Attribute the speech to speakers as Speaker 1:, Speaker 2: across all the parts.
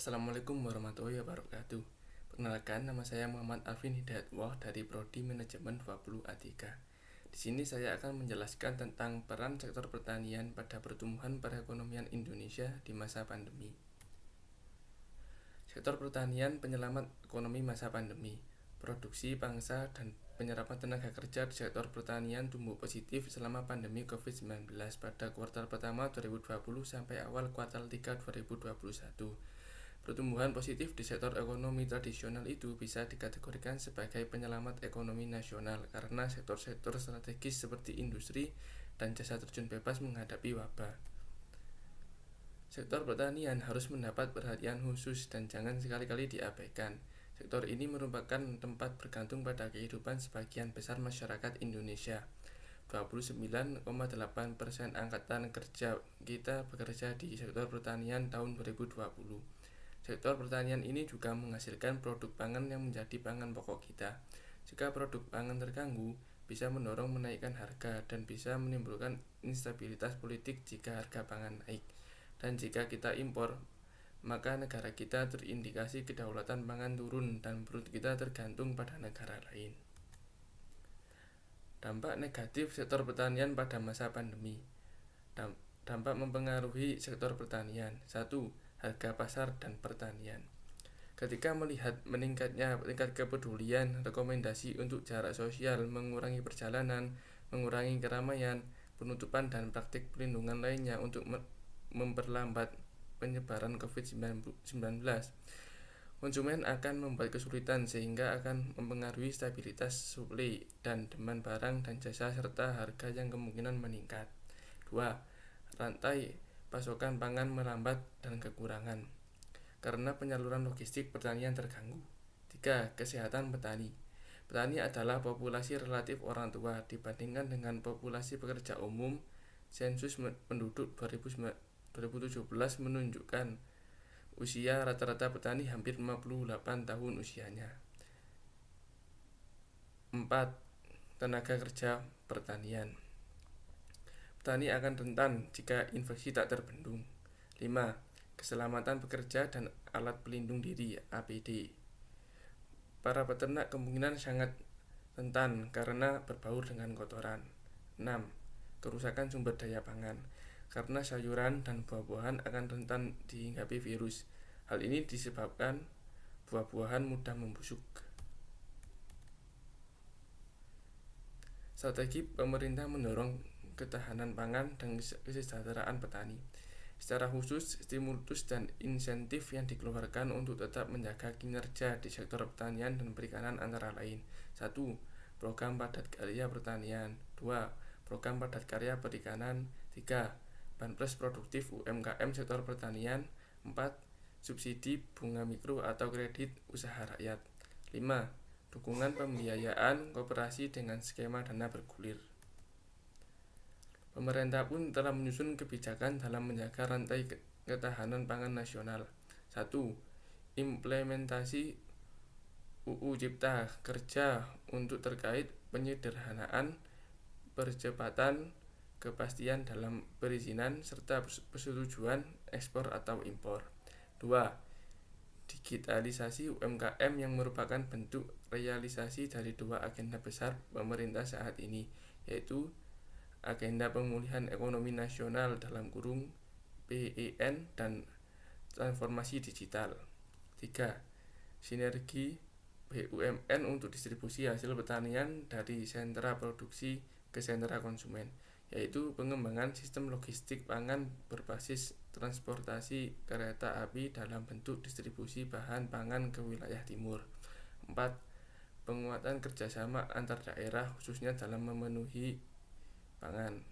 Speaker 1: Assalamualaikum warahmatullahi wabarakatuh. Perkenalkan, nama saya Muhammad Alvin Hidayatullah dari Prodi Manajemen 20A3. Di sini saya akan menjelaskan tentang peran sektor pertanian pada pertumbuhan perekonomian Indonesia di masa pandemi. Sektor pertanian penyelamat ekonomi masa pandemi. Produksi bangsa dan penyerapan tenaga kerja di sektor pertanian tumbuh positif selama pandemi COVID-19 pada kuartal pertama 2020 sampai awal kuartal 3 2021. Pertumbuhan positif di sektor ekonomi tradisional itu bisa dikategorikan sebagai penyelamat ekonomi nasional karena sektor-sektor strategis seperti industri dan jasa terjun bebas menghadapi wabah. Sektor pertanian harus mendapat perhatian khusus dan jangan sekali-kali diabaikan. Sektor ini merupakan tempat bergantung pada kehidupan sebagian besar masyarakat Indonesia. 29,8% angkatan kerja kita bekerja di sektor pertanian tahun 2020. Sektor pertanian ini juga menghasilkan produk pangan yang menjadi pangan pokok kita. Jika produk pangan terganggu, bisa mendorong menaikkan harga dan bisa menimbulkan instabilitas politik jika harga pangan naik. Dan jika kita impor, maka negara kita terindikasi kedaulatan pangan turun dan perut kita tergantung pada negara lain. Dampak negatif sektor pertanian pada masa pandemi. Dampak mempengaruhi sektor pertanian. 1. Harga pasar dan pertanian. Ketika melihat meningkatnya tingkat kepedulian, rekomendasi untuk jarak sosial, mengurangi perjalanan, mengurangi keramaian, penutupan dan praktik perlindungan lainnya untuk memperlambat penyebaran COVID-19, konsumen akan membuat kesulitan sehingga akan mempengaruhi stabilitas suplai dan demand barang dan jasa serta harga yang kemungkinan meningkat. 2. Rantai pasokan pangan melambat dan kekurangan karena penyaluran logistik pertanian terganggu. 3. Kesehatan petani. Petani adalah populasi relatif orang tua dibandingkan dengan populasi pekerja umum. Sensus penduduk 2017 menunjukkan usia rata-rata petani hampir 58 tahun usianya. 4. Tenaga kerja pertanian. Petani akan rentan jika infeksi tak terbendung. 5. Keselamatan pekerja dan alat pelindung diri (APD). Para peternak kemungkinan sangat rentan karena berbaur dengan kotoran. 6. Kerusakan sumber daya pangan. Karena sayuran dan buah-buahan akan rentan dihinggapi virus. Hal ini disebabkan buah-buahan mudah membusuk. Strategi pemerintah mendorong ketahanan pangan dan kesejahteraan petani. Secara khusus, stimulus dan insentif yang dikeluarkan untuk tetap menjaga kinerja di sektor pertanian dan perikanan antara lain. 1. Program padat karya pertanian. 2. Program padat karya perikanan. 3. Banpres produktif UMKM sektor pertanian. 4. Subsidi bunga mikro atau kredit usaha rakyat. 5. Dukungan pembiayaan koperasi dengan skema dana bergulir. Pemerintah pun telah menyusun kebijakan dalam menjaga rantai ketahanan pangan nasional. 1. Implementasi UU Cipta Kerja untuk terkait penyederhanaan, percepatan, kepastian dalam perizinan, serta persetujuan ekspor atau impor. 2. Digitalisasi UMKM yang merupakan bentuk realisasi dari dua agenda besar pemerintah saat ini, yaitu Agenda Pemulihan Ekonomi Nasional (PEN) dan Transformasi Digital. 3. Sinergi BUMN untuk distribusi hasil pertanian dari sentra produksi ke sentra konsumen, yaitu pengembangan sistem logistik pangan berbasis transportasi kereta api dalam bentuk distribusi bahan pangan ke wilayah timur. 4. Penguatan kerjasama antar daerah khususnya dalam memenuhi pangan.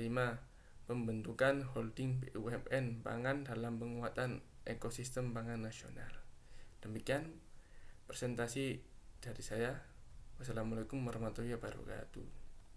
Speaker 1: 5. Pembentukan holding BUMN pangan dalam penguatan ekosistem pangan nasional. Demikian presentasi dari saya. Wassalamualaikum warahmatullahi wabarakatuh.